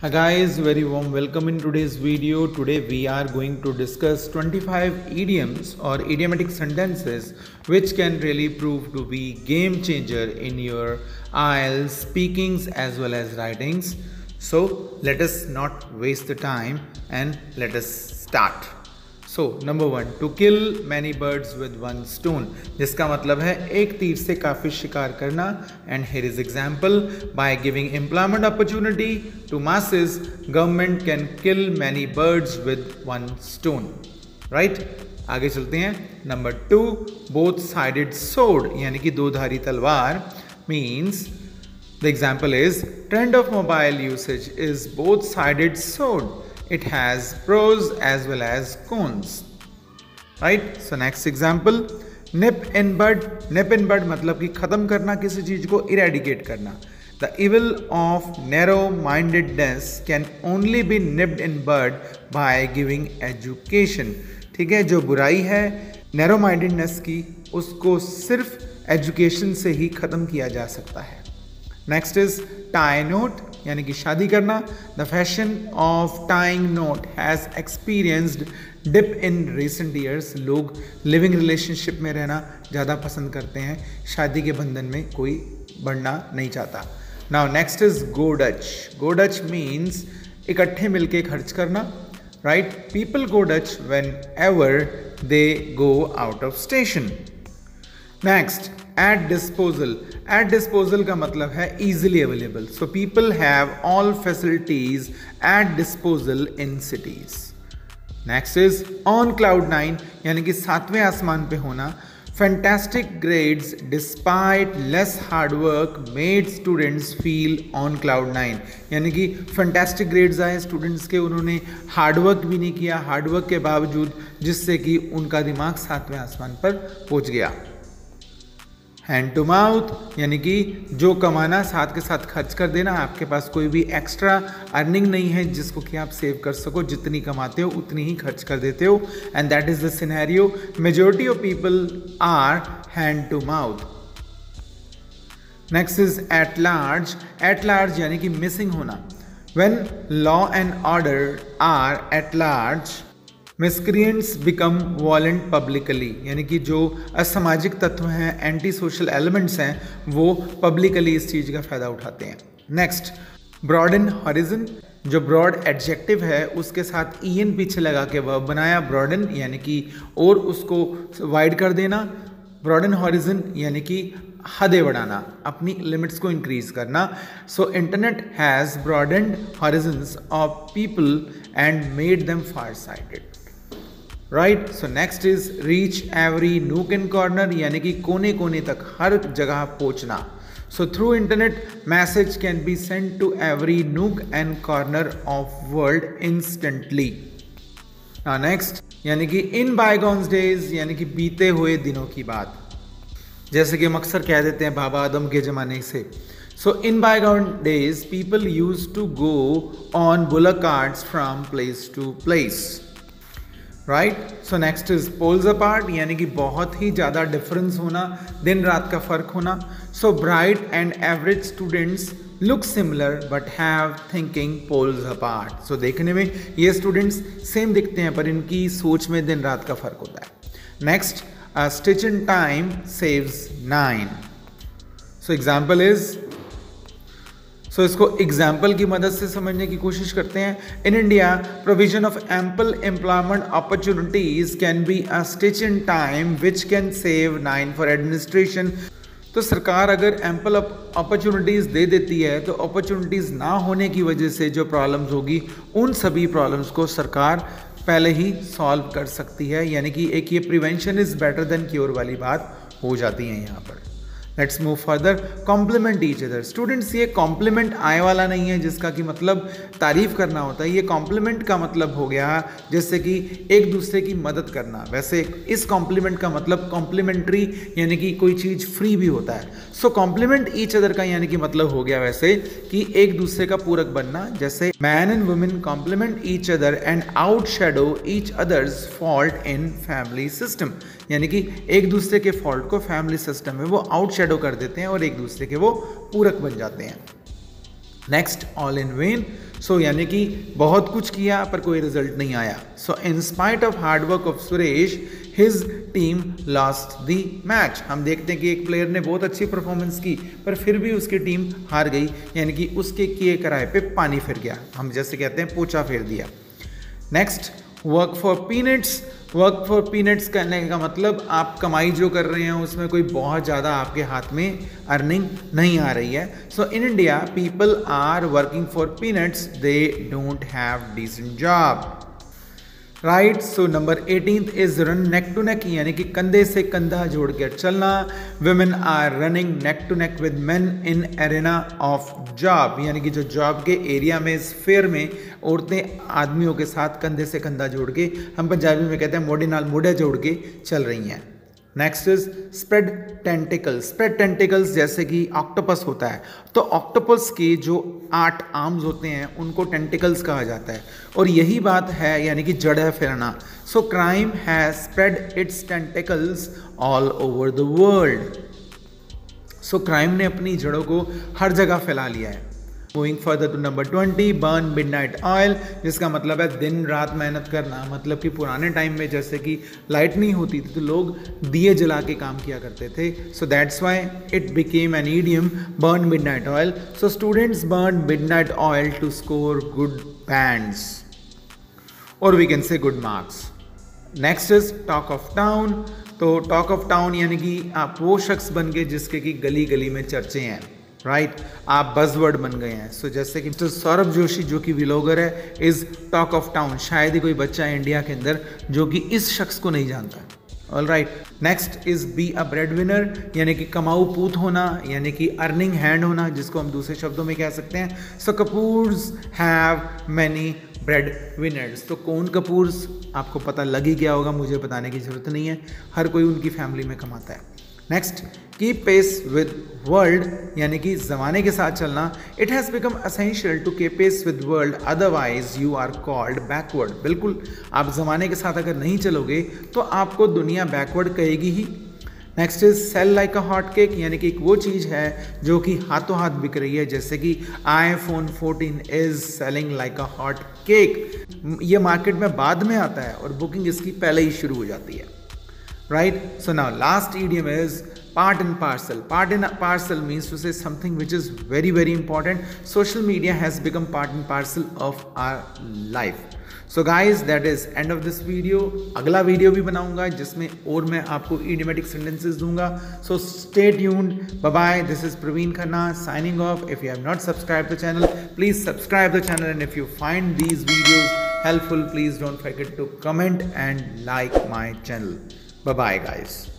Hi guys, very warm welcome in today's video. Today we are going to discuss 25 idioms or idiomatic sentences which can really prove to be game changer in your IELTS speakings as well as writings. So let us not waste the time and let us start. So number 1, to kill many birds with one stone, जिसका मतलब है एक तीर से काफी शिकार करना. And here is example: by giving employment opportunity to masses, government can kill many birds with one stone. Right? आगे चलते हैं. नंबर 2, both sided sword, यानी कि दो धारी तलवार, means the example is trend of mobile usage is both sided sword. It has pros as well as cons. Right? So next example, nip in bud. Nip in bud मतलब कि खत्म करना किसी चीज को, eradicate करना. The evil of narrow-mindedness can only be nipped in bud by giving education. ठीक है, जो बुराई है narrow-mindedness की, उसको सिर्फ education से ही खत्म किया जा सकता है. नेक्स्ट इज टाई नोट, यानी कि शादी करना. The fashion of tying knot has experienced dip in recent years. लोग लिविंग रिलेशनशिप में रहना ज़्यादा पसंद करते हैं, शादी के बंधन में कोई बढ़ना नहीं चाहता. Now next is go Dutch. Go Dutch means इकट्ठे मिलके खर्च करना. Right? People go Dutch when ever they go out of station. Next, at disposal. At disposal का मतलब है easily available. So people have all facilities at disposal in cities. Next is on cloud 9, यानी कि 7वें आसमान पे होना. Fantastic grades despite less hard work made students feel on cloud 9. यानी कि fantastic grades आए स्टूडेंट्स के, उन्होंने हार्ड वर्क भी नहीं किया, हार्ड वर्क के बावजूद, जिससे कि उनका दिमाग 7वें आसमान पर पहुंच गया. हैंड टू माउथ, यानी कि जो कमाना साथ के साथ खर्च कर देना. आपके पास कोई भी एक्स्ट्रा अर्निंग नहीं है जिसको कि आप सेव कर सको. जितनी कमाते हो उतनी ही खर्च कर देते हो. And that is the scenario. Majority of people are hand to mouth. Next is at large. At large यानी कि मिसिंग होना. When law and order are at large, miscreants become violent publicly, यानी कि जो असामाजिक तत्व हैं, एंटी सोशल एलिमेंट्स हैं, वो पब्लिकली इस चीज़ का फ़ायदा उठाते हैं. Next, broaden horizon. जो ब्रॉड एडजेक्टिव है उसके साथ ईएन पीछे लगा के वर्ब बनाया. ब्रॉडन यानी कि और उसको वाइड कर देना. ब्रॉडन हॉरिजन यानी कि हदें बढ़ाना, अपनी लिमिट्स को इंक्रीज करना. So internet has broadened horizons of people and made them far sighted. Right? So next is reach every nook and corner, यानी कि कोने कोने तक, हर जगह पहुंचना. So through internet message can be send to every nook and corner of world instantly. Next, यानी कि इन बायगॉन्स डेज, यानी कि बीते हुए दिनों की बात, जैसे कि हम अक्सर कह देते हैं बाबा आदम के ज़माने से. So in bygone days people use to go on bullock carts from place to place. Right? So next is poles apart, यानी कि बहुत ही ज़्यादा डिफरेंस होना, दिन रात का फ़र्क होना. So bright and average students look similar but have thinking poles apart. सो देखने में ये स्टूडेंट्स सेम दिखते हैं पर इनकी सोच में दिन रात का फ़र्क होता है. Next, a stitch in time saves 9. So example is, so इसको एग्जाम्पल की मदद से समझने की कोशिश करते हैं. In India provision of ample employment opportunities can be a stitch in time which can save 9 for administration. तो सरकार अगर एम्पल अपॉर्चुनिटीज़ दे देती है तो अपॉर्चुनिटीज़ ना होने की वजह से जो प्रॉब्लम्स होगी, उन सभी प्रॉब्लम्स को सरकार पहले ही सॉल्व कर सकती है. यानी कि एक ये prevention is better than cure वाली बात हो जाती है यहाँ पर. Let's move further. Complement each other. Students, ये कॉम्प्लीमेंट आय वाला नहीं है जिसका कि मतलब तारीफ करना होता है. ये कॉम्प्लीमेंट का मतलब हो गया जैसे कि एक दूसरे की मदद करना. वैसे इस कॉम्प्लीमेंट का मतलब कॉम्प्लीमेंट्री, यानी कि कोई चीज़ फ्री भी होता है. सो कॉम्प्लीमेंट ईच अदर का यानी कि मतलब हो गया वैसे कि एक दूसरे का पूरक बनना. जैसे man and women complement each other and out shadow each other's fault in family system. यानी कि एक दूसरे के फॉल्ट को फैमिली सिस्टम में वो आउट शेडो कर देते हैं और एक दूसरे के वो पूरक बन जाते हैं. Next, all in vain. So यानी कि बहुत कुछ किया पर कोई रिजल्ट नहीं आया. So in spite of hard work of Suresh his team lost the match. हम देखते हैं कि एक प्लेयर ने बहुत अच्छी परफॉर्मेंस की पर फिर भी उसकी टीम हार गई, यानी कि उसके किए कराए पे पानी फिर गया. हम जैसे कहते हैं पोछा फेर दिया. Next, work for peanuts. Work for peanuts कहने का मतलब आप कमाई जो कर रहे हैं उसमें कोई बहुत ज़्यादा आपके हाथ में अर्निंग नहीं आ रही है. So in India people are working for peanuts, they don't have decent job. Right. So number 18 is run neck to neck, यानी कि कंधे से कंधा जोड़ कर चलना. Women are running neck to neck with men in arena of job, यानी कि जो जॉब के एरिया में, स्फेयर में औरतें आदमियों के साथ कंधे से कंधा जोड़ के, हम पंजाबी में कहते हैं मोढ़े नाल मोढ़े जोड़ के चल रही हैं. Next is spread tentacles. Spread tentacles जैसे कि ऑक्टोपस होता है, तो ऑक्टोपस के जो 8 आर्म्स होते हैं उनको टेंटिकल्स कहा जाता है, और यही बात है यानी कि जड़ है फैलाना. So crime has spread its tentacles all over the world. So crime ने अपनी जड़ों को हर जगह फैला लिया है. Moving further to number 20, burn midnight oil, जिसका मतलब है दिन रात मेहनत करना. मतलब कि पुराने टाइम में जैसे कि लाइट नहीं होती थी तो लोग दिए जला के काम किया करते थे. So that's why it became an idiom, burn midnight oil. So students burn midnight oil to score good bands, और we can say good marks. Next is talk of town. तो टॉक ऑफ टाउन यानी कि आप वो शख्स बन गए जिसके कि गली गली में चर्चे हैं. राइट. आप बज़वर्ड बन गए हैं. सो जैसे कि मिस्टर सौरभ जोशी जो कि व्लॉगर है, इज टॉक ऑफ टाउन. शायद ही कोई बच्चा है इंडिया के अंदर जो कि इस शख्स को नहीं जानता. All right. Next is be a bread winner, यानी कि कमाऊ पूत होना, यानी कि अर्निंग हैंड होना, जिसको हम दूसरे शब्दों में कह सकते हैं. So Kapoors have many bread winners. तो कौन कपूर्स आपको पता लग ही गया होगा, मुझे बताने की जरूरत नहीं है, हर कोई उनकी फैमिली में कमाता है. Next, keep pace with world, यानी कि ज़माने के साथ चलना. It has become essential to keep pace with world, otherwise you are called backward. बिल्कुल, आप ज़माने के साथ अगर नहीं चलोगे तो आपको दुनिया बैकवर्ड कहेगी ही. Next is sell like a hot cake, यानी कि एक वो चीज़ है जो कि हाथों हाथ बिक रही है, जैसे कि iPhone 14 is selling like a hot cake. ये मार्केट में बाद में आता है और बुकिंग इसकी पहले ही शुरू हो जाती है. Right. So now last idiom is part and parcel. Part and parcel means to say something which is very very important. Social media has become part and parcel of our life. So guys, that is end of this video. अगला video भी बनाऊंगा जिसमें और मैं आपको idiomatic sentences दूंगा. So stay tuned. Bye bye. This is Praveen Khanna signing off. If you have not subscribed the channel, please subscribe the channel, and if you find these videos helpful, please don't forget to comment and like my channel. Bye bye guys.